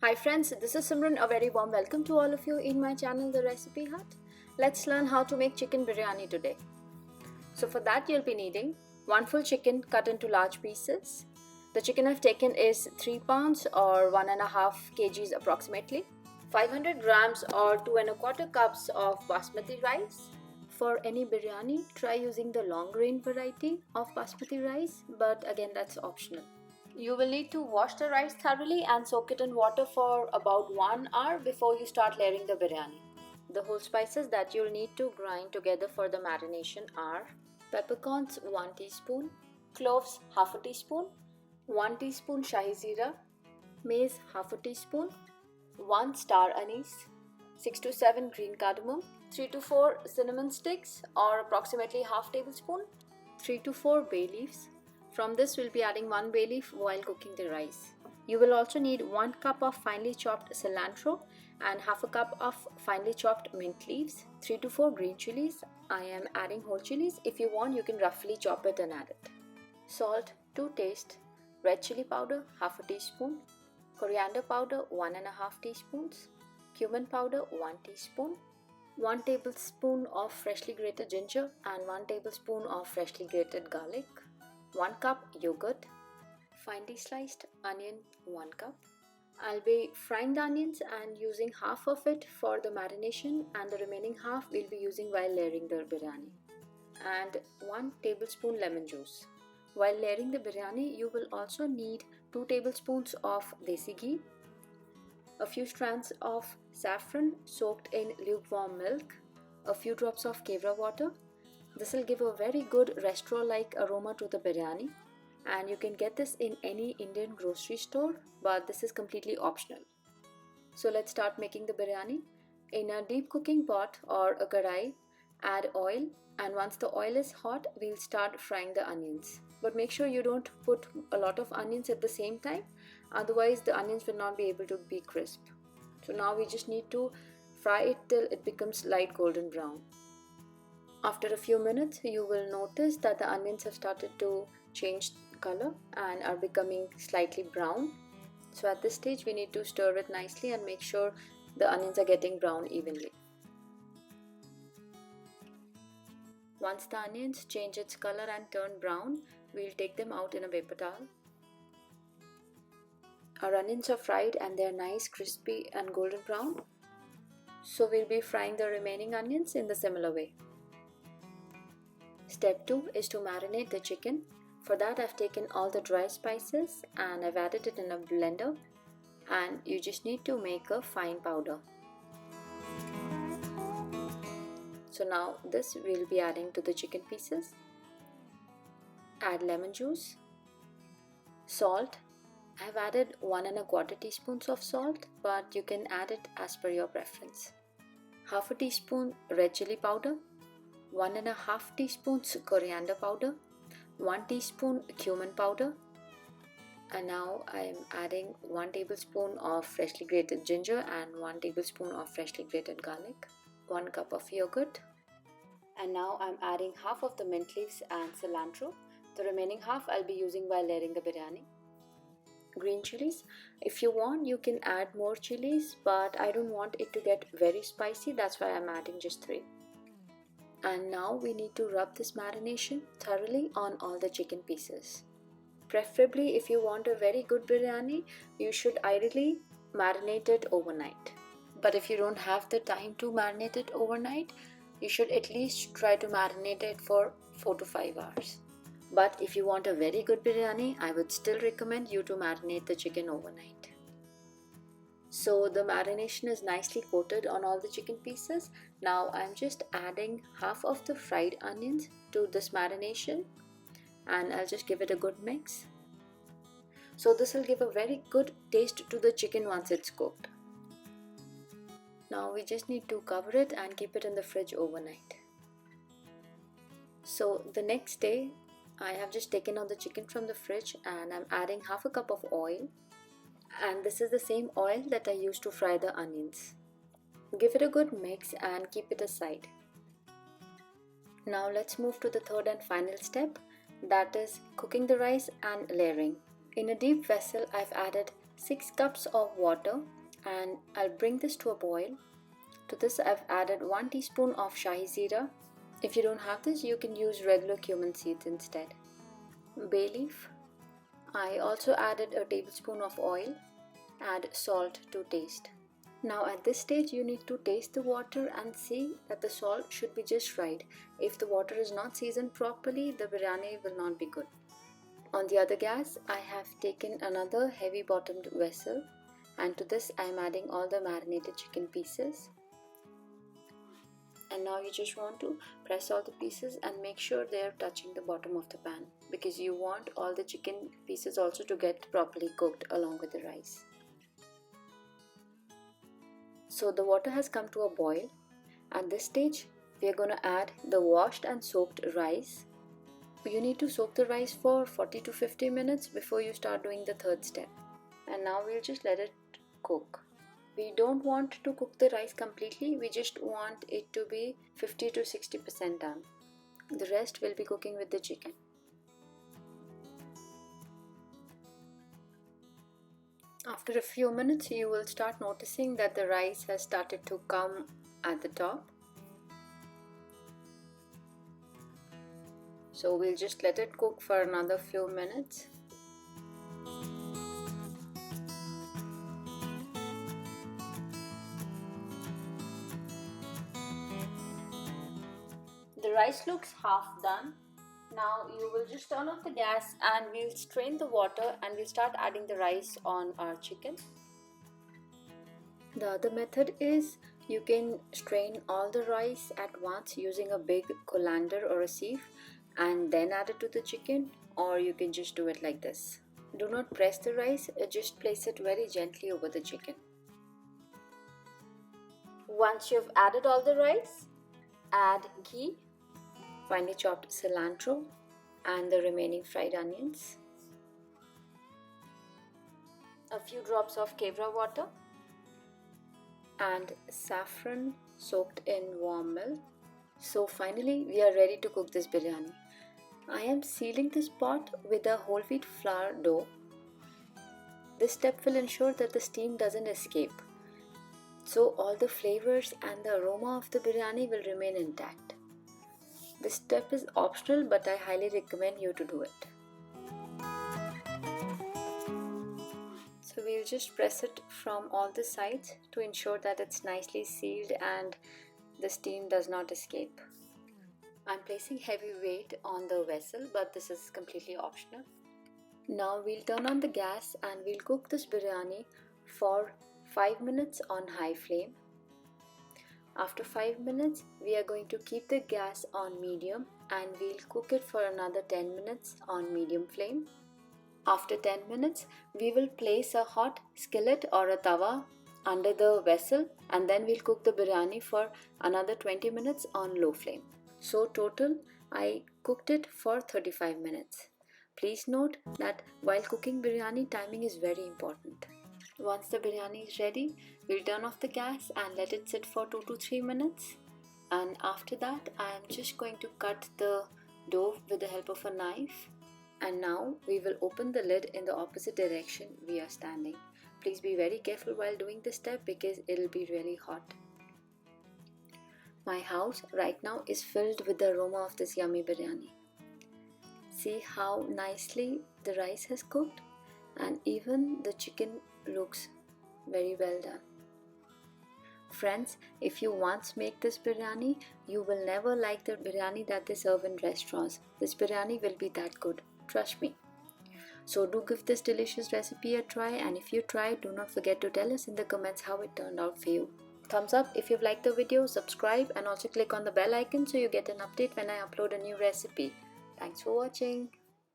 Hi friends, this is Simran. A very warm welcome to all of you in my channel The Recipe Hut. Let's learn how to make chicken biryani today. So for that you'll be needing 1 full chicken cut into large pieces. The chicken I've taken is 3 pounds or 1.5 kgs approximately. 500 grams or 2 and a quarter cups of basmati rice. For any biryani, try using the long grain variety of basmati rice, but again that's optional. You will need to wash the rice thoroughly and soak it in water for about 1 hour before you start layering the biryani. The whole spices that you'll need to grind together for the marination are peppercorns 1 teaspoon, cloves half a teaspoon, 1 teaspoon shahi zeera, mace half a teaspoon, 1 star anise, 6 to 7 green cardamom, 3 to 4 cinnamon sticks or approximately half tablespoon, 3 to 4 bay leaves. From this we'll be adding 1 bay leaf while cooking the rice. You will also need 1 cup of finely chopped cilantro and half a cup of finely chopped mint leaves, 3 to 4 green chilies. I am adding whole chilies. If you want, you can roughly chop it and add it. Salt to taste, red chili powder half a teaspoon, coriander powder 1.5 teaspoons, cumin powder 1 teaspoon, 1 tablespoon of freshly grated ginger and 1 tablespoon of freshly grated garlic, 1 cup yogurt, finely sliced onion 1 cup. I'll be frying the onions and using half of it for the marination and the remaining half we'll be using while layering the biryani. And 1 tablespoon lemon juice. While layering the biryani, you will also need 2 tablespoons of Desi Ghee, a few strands of saffron soaked in lukewarm milk, a few drops of kevra water. This will give a very good restaurant-like aroma to the biryani, and you can get this in any Indian grocery store, but this is completely optional. So let's start making the biryani. In a deep cooking pot or a kadai, add oil, and once the oil is hot, we'll start frying the onions. But make sure you don't put a lot of onions at the same time, otherwise the onions will not be able to be crisp. So now we just need to fry it till it becomes light golden brown. After a few minutes, you will notice that the onions have started to change color and are becoming slightly brown. So at this stage, we need to stir it nicely and make sure the onions are getting brown evenly. Once the onions change its color and turn brown, we'll take them out in a paper towel. Our onions are fried and they're nice, crispy and golden brown. So we'll be frying the remaining onions in the similar way. Step 2 is to marinate the chicken. For that, I've taken all the dry spices and I've added it in a blender, and you just need to make a fine powder. So now this we'll be adding to the chicken pieces. Add lemon juice, salt. I've added 1.25 teaspoons of salt, but you can add it as per your preference. Half a teaspoon red chili powder, 1.5 teaspoons coriander powder, 1 teaspoon cumin powder, and now I am adding 1 tablespoon of freshly grated ginger and 1 tablespoon of freshly grated garlic, 1 cup of yogurt, and now I'm adding half of the mint leaves and cilantro. The remaining half I'll be using while layering the biryani. Green chilies. If you want, you can add more chilies, but I don't want it to get very spicy, that's why I'm adding just 3. And now we need to rub this marination thoroughly on all the chicken pieces. Preferably, if you want a very good biryani, you should ideally marinate it overnight. But if you don't have the time to marinate it overnight, you should at least try to marinate it for 4 to 5 hours. But if you want a very good biryani, I would still recommend you to marinate the chicken overnight. So the marination is nicely coated on all the chicken pieces. Now I'm just adding half of the fried onions to this marination and I'll just give it a good mix. So this will give a very good taste to the chicken once it's cooked. Now we just need to cover it and keep it in the fridge overnight. So the next day, I have just taken out the chicken from the fridge and I'm adding half a cup of oil. And this is the same oil that I used to fry the onions. Give it a good mix and keep it aside. Now let's move to the third and final step, that is cooking the rice and layering. In a deep vessel, I've added 6 cups of water, and I'll bring this to a boil. To this I've added 1 teaspoon of shahi jeera. If you don't have this, you can use regular cumin seeds instead. Bay leaf. I also added a tablespoon of oil. Add salt to taste. Now at this stage you need to taste the water and see that the salt should be just right. If the water is not seasoned properly, the biryani will not be good. On the other gas, I have taken another heavy bottomed vessel, and to this I am adding all the marinated chicken pieces. And now you just want to press all the pieces and make sure they are touching the bottom of the pan, because you want all the chicken pieces also to get properly cooked along with the rice. So the water has come to a boil. At this stage, we are going to add the washed and soaked rice. You need to soak the rice for 40 to 50 minutes before you start doing the third step. And now we'll just let it cook. We don't want to cook the rice completely, we just want it to be 50 to 60% done. The rest will be cooking with the chicken. After a few minutes, you will start noticing that the rice has started to come at the top. So we'll just let it cook for another few minutes. The rice looks half done. Now you will just turn off the gas and we'll strain the water and we'll start adding the rice on our chicken. The other method is you can strain all the rice at once using a big colander or a sieve and then add it to the chicken, or you can just do it like this. Do not press the rice, just place it very gently over the chicken. Once you've added all the rice, add ghee, finely chopped cilantro and the remaining fried onions, a few drops of kevra water and saffron soaked in warm milk. So finally we are ready to cook this biryani. I am sealing this pot with a whole wheat flour dough. This step will ensure that the steam doesn't escape, so all the flavors and the aroma of the biryani will remain intact. This step is optional, but I highly recommend you to do it. So we'll just press it from all the sides to ensure that it's nicely sealed and the steam does not escape. I'm placing heavy weight on the vessel, but this is completely optional. Now we'll turn on the gas and we'll cook this biryani for 5 minutes on high flame. After 5 minutes, we are going to keep the gas on medium and we'll cook it for another 10 minutes on medium flame. After 10 minutes, we will place a hot skillet or a tawa under the vessel and then we'll cook the biryani for another 20 minutes on low flame. So total, I cooked it for 35 minutes. Please note that while cooking biryani, timing is very important. Once the biryani is ready, we'll turn off the gas and let it sit for 2 to 3 minutes. And after that, I am just going to cut the dough with the help of a knife. And now we will open the lid in the opposite direction we are standing. Please be very careful while doing this step because it'll be really hot. My house right now is filled with the aroma of this yummy biryani. See how nicely the rice has cooked, and even the chicken looks very well done. Friends, if you once make this biryani, you will never like the biryani that they serve in restaurants. This biryani will be that good, trust me. So do give this delicious recipe a try, and if you try, do not forget to tell us in the comments how it turned out for you. Thumbs up if you've liked the video, subscribe and also click on the bell icon so you get an update when I upload a new recipe. Thanks for watching.